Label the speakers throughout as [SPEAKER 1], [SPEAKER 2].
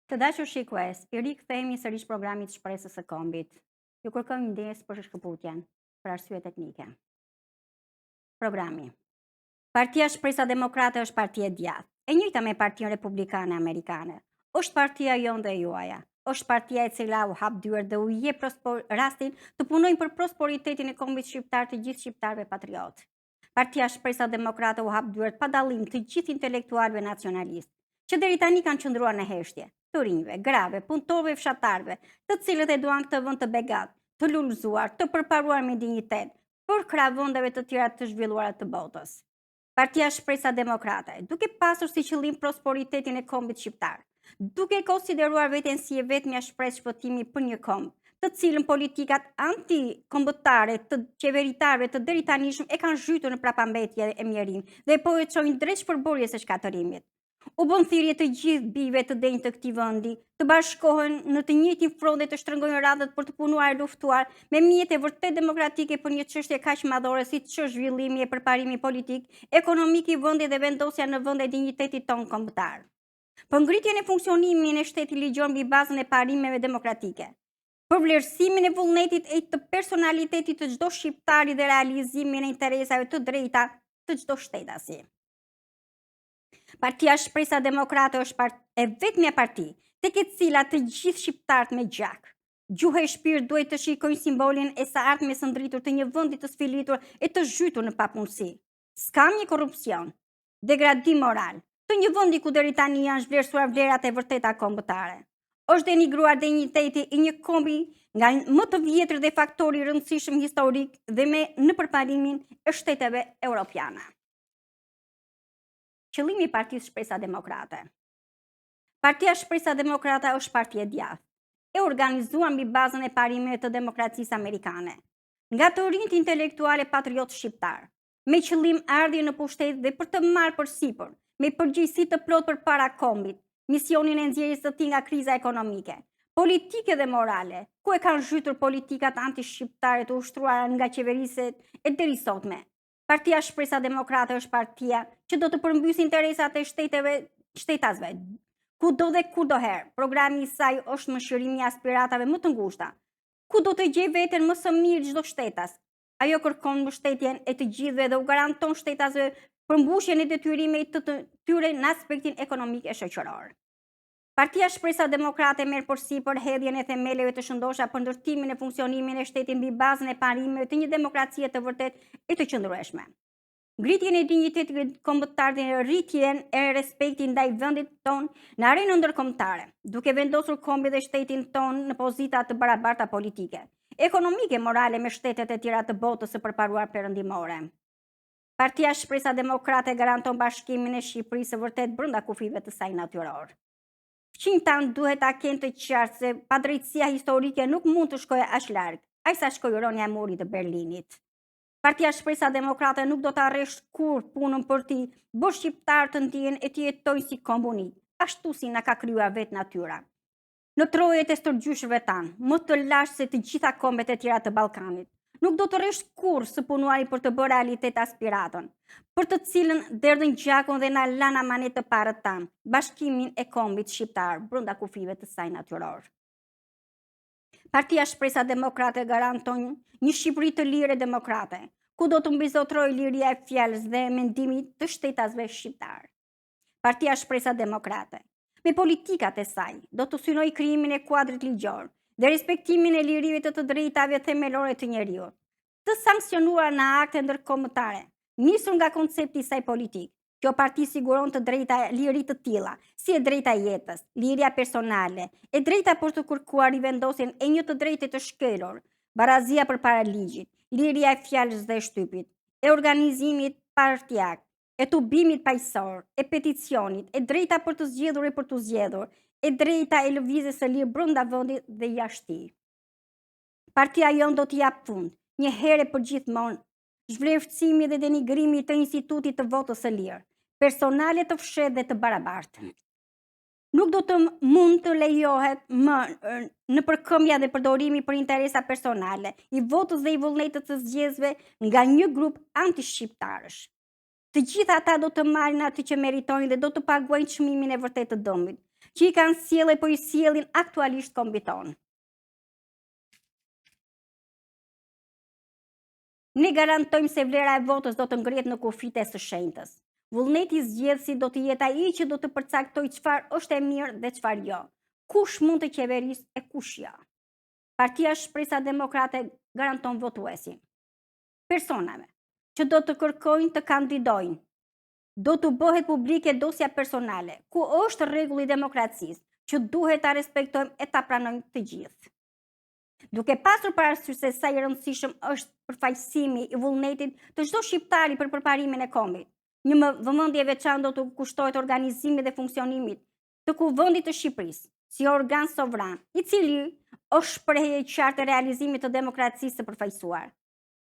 [SPEAKER 1] Të dashur shikues, i rikthehemi sërish programit Shpresës së Kombit. Ju kërkojmë ndjesë për shkëputjen, për arsye teknike. Programi. Partia Shpresa Demokrate është parti e djathtë, e njëjta me Partinë Republikane Amerikane. Është partia jonë dhe juaja. Është partia e cila u hap dyert dhe u jep rastin të punojnë për prosperitetin e kombit shqiptar të gjithë shqiptarëve patriotë. Partia Shpresa Demokrate u hap dyert pa dallim të gjithë intelektualëve nacionalistë, që deri tani kanë qëndruar në heshtje, të rinjve, grave, punëtorëve fshatarëve, të cilët e duan këtë vend të begat, të lullzuar, të përparuar me dinjitet, për krah vendeve të tjera të zhvilluara të botës. Partia Shpresa Demokrate, duke pasur si qëllim prosperitetin e kombit shqiptar, duke konsideruar veten si e vetmja shpresë shpëtimi për një komb, të cilën politikat antikombëtare të qeveritarëve të deri tanishëm e kanë zhytur në prapambetje e mjerim dhe po e çojnë drejt shpërbërjes së shkatërimit. U bën thirrje të gjithë bijve të denjë të këtij vendi të bashkohen në të njëjtin front dhe të shtrëngojnë radhët për të punuar e luftuar me mjete vërtet demokratike për një çështje kaq madhore siç është zhvillimi e përparimi politik, ekonomik i vendit dhe vendosja në vend e dinjitetit tonë kombëtar. Për ngritjen e funksionimit e shtetit ligjor mbi bazën e parimeve demokratike, për vlerësimin e vullnetit e të personalitetit të çdo shqiptari dhe realizimin e interesave të drejta të çdo shtetasi. Partia Shpresa Demokrate është e vetmja parti tek e cila të gjithë shqiptarët me gjak, gjuhë e shpirt duhet të shikojnë simbolin e së ardhmjes së ndritur të një vendi të sfilitur e të zhytur në papunësi, skamje korrupsion, degradim moral, të një vendi ku deri tani janë zhvlerësuar vlerat e vërteta kombëtare. Është denigruar dinjiteti i një kombi nga më të vjetër dhe faktori i rëndësishëm historik dhe në përparimin e shteteve europiane. Qëllimi i Partisë Shpresa Demokrate. Partia Shpresa Demokrate është parti e djathtë, e organizuar mbi bazën e parimeve të demokracisë amerikane, nga të rinjt intelektuale patriot shqiptar, me qëllim ardhje në pushtet dhe për të marrë përsipër, me përgjegjësi të plotë përpara kombit, misionin e nxjerrjes së tij nga kriza ekonomike, politike dhe morale, ku e kanë zhytur politikat anti-shqiptare të ushtruara nga qeveriset e deri sotme. Partia Shpresa Demokrate është partia që do të përmbysë interesat e shtetasve, kudo dhe kudoherë. Programi i saj është mëshirimi i aspiratave më të ngushta, ku do të gjejë veten më së miri çdo shtetas. Ajo kërkon mbështetjen e të gjithëve dhe u garanton shtetasve përmbushjen e detyrimeve të tyre në aspektin ekonomik e shoqëror. Partia Shpresa Demokrate merr përsipër hedhjen e themeleve të shëndosha për ndërtimin e funksionimit e shtetit mbi bazën e parimeve të një demokracie të vërtetë e të qëndrueshme. Ngritjen e dinjitetit kombëtar dhe rritjen e respektit ndaj vendit tonë në arenën ndërkombëtare, duke vendosur kombin dhe shtetin tonë në pozita të barabarta politike, ekonomike, morale me shtetet e tjera të botës së përparuar perëndimore. Partia Shpresa Demokrate garanton bashkimin e Shqipërisë së vërtet brenda kufive të saj natyror. Fqinjtë tanë duhet ta kenë të qartë se padrejtësia historike nuk mund të shkojë aq larg, aq sa shkoi rënia e murit të Berlinit. Partia Shpresa Demokrate nuk do të arresh kur punën për t'i bërë shqiptar të ndihen e të jetojnë si kombuni, ashtu si na ka krijuar vetë natyra. Në trojet e stërgjyshëve tanë, më të lashtë se të gjitha kombet e tjera të Ballkanit, nuk do të rresh kur së punuari për të bërë realitet aspiratën, për të cilën derdhën gjakun dhe na lanë amanet të parët tanë, bashkimin e kombit shqiptar brenda kufive të saj natyror. Partia Shpresa Demokrate garanton një Shqipëri të lirë e demokrate, ku do të mbizotrojë liria e fjalës dhe mendimit të shtetasve shqiptar. Partia Shpresa Demokrate, me politikat e saj, do të synojë krijimin e kuadrit ligjor dhe respektimin e lirive të drejtave themelore të njeriut, të sankcionuar në akte ndërkombëtare, nisur nga koncepti i saj politik. Kjo parti siguron të drejta liri të tilla, si e drejta jetës, liria personale, e drejta për të kërkuar rivendosjen e një të drejtë të shkelur, barazia përpara ligjit, liria e fjalës dhe shtypit, e organizimit partijak, e tubimit paqësor, e peticionit, e drejta për të zgjedhur e për të zgjedhur, e drejta e lëvizjes së lirë brenda vendit dhe jashtë tij. Partia jonë do t'i jap fund, një herë për gjithmonë, zhvlerësimi dhe denigrimi të institutit të votës së lirë, personale të fshehtë dhe të barabartë. Nuk do të mund të lejohet më në përkëmbja dhe përdorimi për interesa personale, i votës dhe i vullnetit të zgjedhësve nga një grup anti-shqiptarësh. Të gjitha ata do të marrin atë që meritojnë dhe do të paguajnë çmimin e vërtetë të dëmit. që i kanë sjellë po i sjellin aktualisht kombit tonë. Ne garantojmë se vlera e votës do të ngrihet në kufijtë së shenjtës. Vullneti i zgjedhësit do të jetë ai që do të përcaktojë çfarë është e mirë dhe çfarë jo. Kush mund të qeverisë e kush jo. Partia Shpresa Demokrate garanton votuesin. Personave që do të kërkojnë të kandidojnë, do të bëhet publike dosja personale, ku është rregulli i demokracisë, që duhet ta respektojmë e ta pranojmë të gjithë. Duke pasur parasysh se sa i rëndësishëm është përfaqësimi i vullnetit të çdo shqiptari për përparimin e kombit, një vëmendje veçantë do të kushtohet organizimit dhe funksionimit të Kuvendit të Shqipërisë, si organ sovran, i cili është shprehje e qartë e realizimit të demokracisë së përfaqësuar.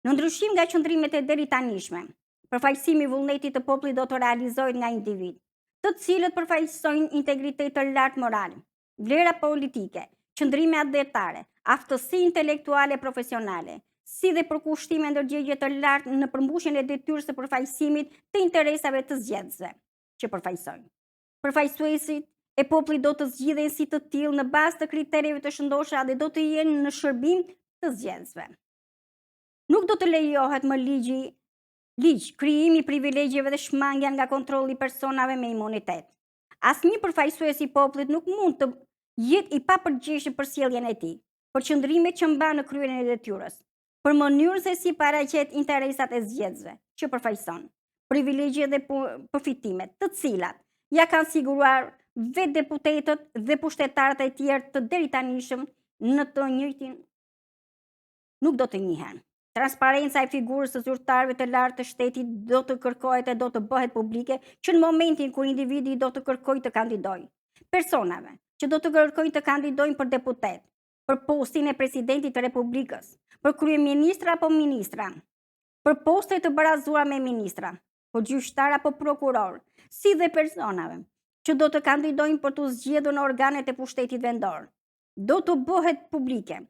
[SPEAKER 1] Në ndryshim nga qëndrimet e deritanishme, përfaqësimi i vullnetit të popullit do të realizohet nga individ, të cilët përfaqësojnë integritet të lartë moral, vlera politike, qëndrime atletare, aftësi intelektuale e profesionale, si dhe përkushtime ndërgjegje të lartë në përmbushjen e detyrës së përfaqësimit të interesave të zgjedhësve që përfaqësojnë. Përfaqësuesit e popullit do të zgjidhen si të tillë në bazë të kritereve të shëndoshura dhe do të jenë në shërbim të zgjedhësve. Nuk do të lejohet më ligj krijimi i privilegjeve dhe shmangja nga kontrolli i personave me imunitet. Asnjë përfaqësues i popullit nuk mund të jetë i papërgjegjshëm për sjelljen e tij, për qëndrimet që mban në kryerjen e detyrës, për mënyrën se si paraqet interesat e zgjedhësve që përfaqëson, privilegje dhe përfitimet, të cilat ja kanë siguruar vetë deputetët dhe pushtetarët e tjerë të deritanishëm në të njëjtin nuk do të njihen. Transparenca e figurës së zyrtarëve të lartë të shtetit do të kërkohet e do të bëhet publike që në momentin kur individi do të kërkojë të kandidojë. Personave që do të kërkojnë të kandidojnë për deputet, për postin e presidentit të Republikës, për kryeministra apo ministra, për poste të barazuara me ministra, për gjyqtar apo prokuror, si dhe personave që do të kandidojnë për të zgjedhur në organet e pushtetit vendor. Do të bëhet publike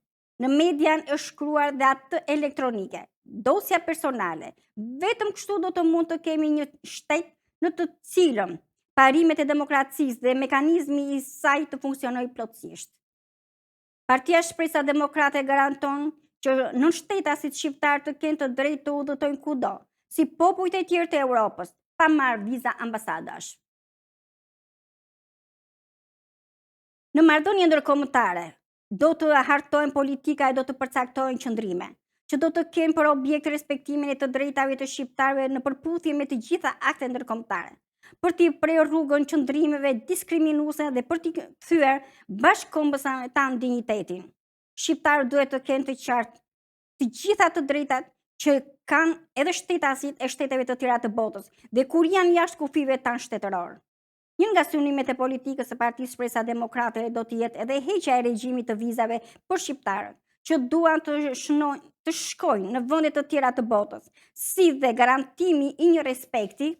[SPEAKER 1] në median e shkruar dhe atë elektronike, dosja personale. Vetëm kështu do të mund të kemi një shtet në të cilën parimet e demokracisë dhe mekanizmi i saj të funksionojë plotësisht. Partia Shpresa Demokrate garanton që nënshtetasit shqiptar të kenë të drejtë të udhëtojnë kudo, si popujt e tjerë të Europës, pa marrë viza ambasadash. Në marrëdhënie ndërkombëtare, do të hartohen politika e do të përcaktohen qëndrime, që do të kenë për objekt respektimin e të drejtave të shqiptarëve në përputhje me të gjitha aktet ndërkombëtare, për t'i prerë rrugën qëndrimeve diskriminuese dhe për t'i kthyer bashkëkombëtarët dinjitetin. Shqiptarët duhet të kenë të qartë të gjitha të drejtat që kanë edhe shtetasit e shteteve të tjera të botës, dhe kur janë jashtë kufive tanë shtetëror. Një nga synimet e politikës së Partisë Shpresa Demokrate do të jetë edhe heqja e regjimit të vizave për shqiptarët që duan të shkojnë në vende të tjera të botës, si dhe garantimi i një respekti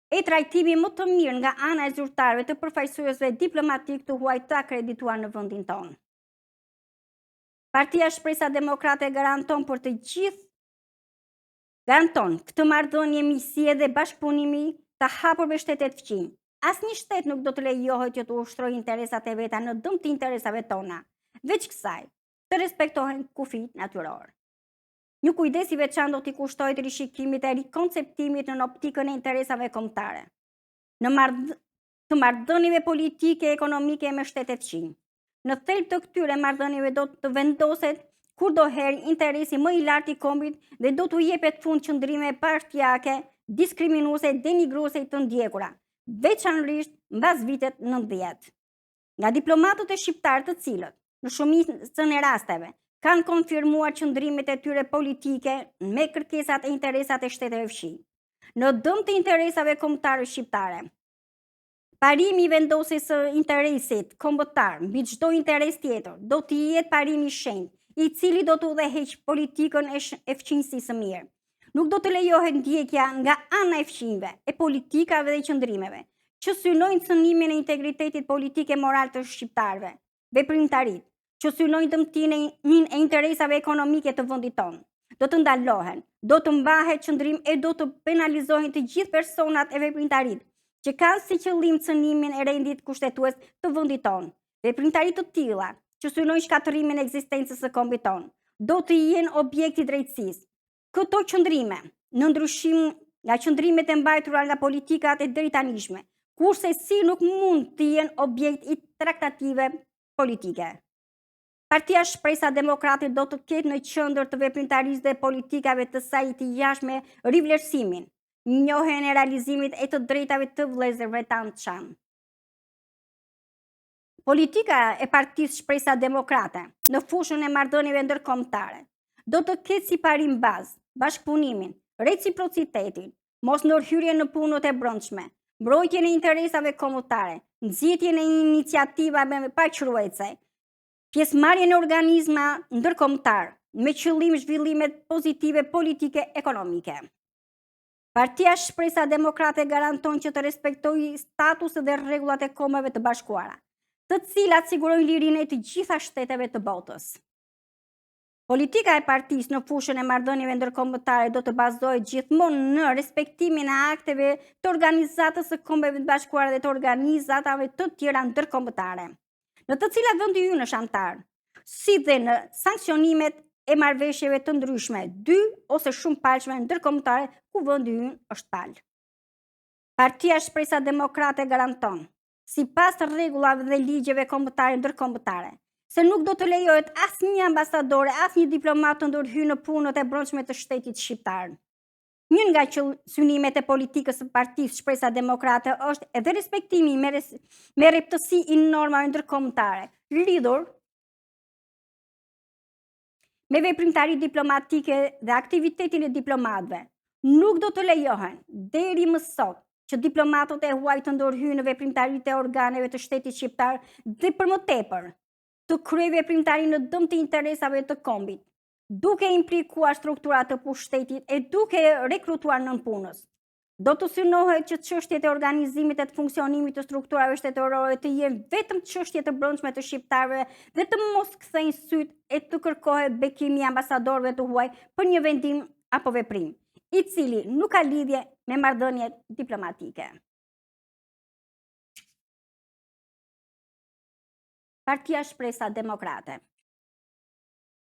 [SPEAKER 1] e trajtimi më të mirë nga ana e zyrtarëve të përfaqësuesve diplomatik të huaj të akredituar në vendin tonë. Partia Shpresa Demokrate garanton për të gjithë këtë marrëdhënie miqësie dhe bashkëpunimi të hapur me shtetet fqinj. Asnjë shtet nuk do të lejohet që të ushtrojë interesat e veta në dëm të interesave tona, veç kësaj të respektohen kufijt natyror. Një kujdes i veçantë do t'i kushtohet rishikimit e rikonceptimit në optikën e interesave kombëtare, të marrëdhënieve politike e ekonomike me shtetet fqinj. Në thelb të këtyre marrëdhënieve do të vendoset kurdoherë interesi më i lartë i kombit dhe do t'u jepet fund qëndrime partijake, diskriminuese, denigruese të ndjekura, veçanërisht mbas vitet 90. Nga diplomatët e shqiptar të cilët, në shumicën e rasteve, kanë konfirmuar qëndrimet e tyre politike me kërkesat e interesat e shteteve fqinj, në dëm të interesave kombëtare shqiptare. Parimi i vendosjes së interesit kombëtar mbi çdo interes tjetër do të jetë parimi i shenjtë, i cili do të udhëheq politikën e fqinjësisë së mirë. Nuk do të lejohet ndjekja nga ana e fqinjve, e politikave dhe qëndrimeve, që synojnë cënimin e integritetit politik e moral të shqiptarëve, veprimtarit, që synojnë dëmtimin e interesave ekonomike të vendit tonë. Do të ndalohen, do të mbahet qëndrim e do të penalizohen të gjithë personat e veprimtarit që kanë si qëllim cënimin e rendit kushtetues të vendit tonë. Veprimtari të tilla që synojnë shkatërimin e ekzistencës së kombit tonë do të jenë objekti i drejtësisë. Këto qëndrime, në ndryshim nga qëndrimet e mbajtura nga politikat e drejtanishme, kurse si nuk mund të jenë objekt i traktative politike. Partia Shpresa Demokrate do të ketë në qendër të veprimtarisë dhe politikave të saj të jashtme rivlerësimin, njohjen e realizimit e të drejtave të vëllezërve tanë të çan. Politika e Partisë Shpresa Demokrate në fushën e marrëdhënieve ndërkombëtare do të ketë si parim bazë bashkëpunimin, reciprocitetin, mos ndërhyrjen në punët e brendshme, mbrojtjen e interesave kombëtare, nxitjen e iniciativave paqëruese, pjesëmarrjen në organizma ndërkombëtar me qëllim zhvillimet pozitive politike ekonomike. Partia Shpresa Demokrate garanton që të respektojë statusin dhe rregullat e Kombeve të Bashkuara, të cilat sigurojnë lirinë e të gjitha shteteve të botës. Politika e partisë në fushën e marrëdhënieve ndërkombëtare do të bazohet gjithmonë në respektimin e akteve të Organizatës së Kombeve të Bashkuara dhe të organizatave të tjera ndërkombëtare, në të cilat vendi ynë është antar, si dhe në sanksionimet e marrëveshjeve të ndryshme, dy ose shumë palëshme ndërkombëtare ku vendi ynë është palë. Partia Shpresa Demokrate garanton, sipas rregullave dhe ligjeve kombëtare ndërkombëtare, se nuk do të lejohet asnjë ambasador, asnjë diplomat të ndërhyjë në punët e brendshme të shtetit shqiptar. Një nga synimet e politikës së Partisë Shpresa Demokrate është edhe respektimi me rreptësi i normave ndërkombëtare, lidhur me veprimtari diplomatike dhe aktivitetin e diplomatëve. Nuk do të lejohen deri më sot që diplomatët e huaj të ndërhyjnë në veprimtaritë e organeve të shtetit shqiptar dhe për më tepër të kryejë veprimtari në dëm të interesave të kombit, duke implikuar strukturat të pushtetit e duke rekrutuar nënpunës. Do të synohet që çështjet e organizimit e të funksionimit të strukturave shtetërore të jenë vetëm çështje të brendshme të shqiptarëve dhe të mos kthejnë syt e të kërkohet bekimi i ambasadorëve të huaj për një vendim apo veprim, i cili nuk ka lidhje me marrëdhëniet diplomatike. Partia Shpresa Demokrate.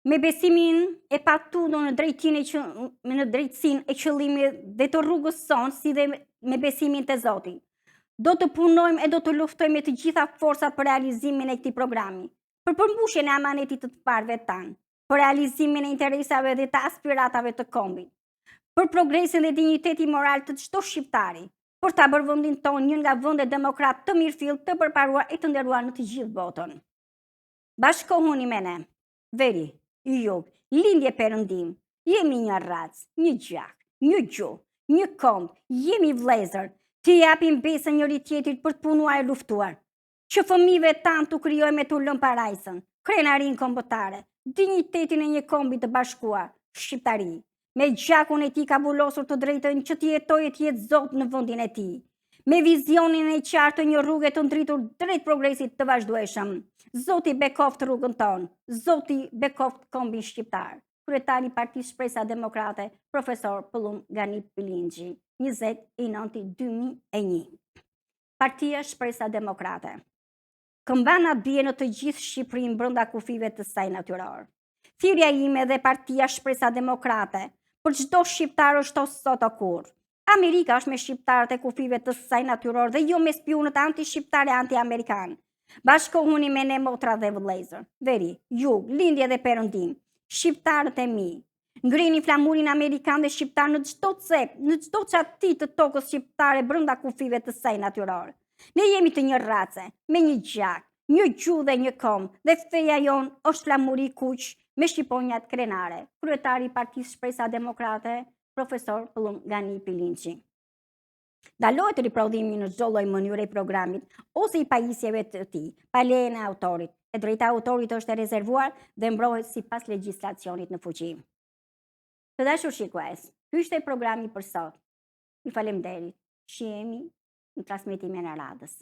[SPEAKER 1] Me besimin e patundur në drejtsinë e qëllimit dhe të rrugës sonë, si dhe me besimin te Zoti, do të punojmë e do të luftojmë me të gjitha forcat për realizimin e këtij programi, për përmbushjen e amanetit të parëve tanë, për realizimin e interesave dhe të aspiratave të kombit, për progresin dhe dinjitetin moral të çdo shqiptari, për ta bërë vendin tonë një nga vendet demokrat të mirëfill, të përparuar e të nderuar në të gjithë botën. Bashkohuni me ne, veri, jug, lindje perëndim, jemi një racë, një gjak, një gjuhë, një komb, jemi vëllezër, të japim besën njëri tjetrit për të punuar e luftuar, që fëmijëve tanë të krijojmë me të lënë parajsën, krenarinë kombëtare, dinjitetin e një kombi të bashkuar, shqiptari, me gjakun e tij ka vulosur të drejtën që të jetojë të jetë zot në vendin e tij, me vizionin e qartë të një rruge të ndritur drejt progresit të vazhdueshëm. Zoti bekoft rrugën tonë, Zoti bekoft kombin shqiptar. Kryetari i Partisë Shpresa Demokrate, profesor Pëllum Gani Pilingji, 20/9/2001. Partia Shpresa Demokrate. Këmbana bie në të gjithë Shqipërinë brenda kufive të saj natyror. Thirrja ime dhe Partia Shpresa Demokrate për çdo shqiptar është sot o kurrë. Amerika është me shqiptarët e kufive të saj natyror dhe jo me spionët anti-shqiptar e anti-amerikan. Bashkohuni me ne motra dhe vëllezër, veri, jug, lindje dhe perëndim, shqiptarët e mi. Ngrini flamurin amerikan dhe shqiptar në çdo cep, në çdo çati të tokës shqiptare brenda kufive të saj natyror. Ne jemi të një race, me një gjak, një gjuhë dhe një kom, dhe feja jon është flamuri i kuq me shqiponjat krenare. Kryetari i Partisë Shpresa Demokrate, profesor Pëllum Gani Pilingji. Dalohet riprodhimi në çdo lloj mënyre i programit ose i pajisjeve të tij, pa lejen e autorit. E drejta e autorit është e rezervuar dhe mbrohet sipas legjislacionit në fuqi. Të dashur shikues, ky ishte programi për sot. Ju falenderoj. Shihemi në transmetimin e radhës.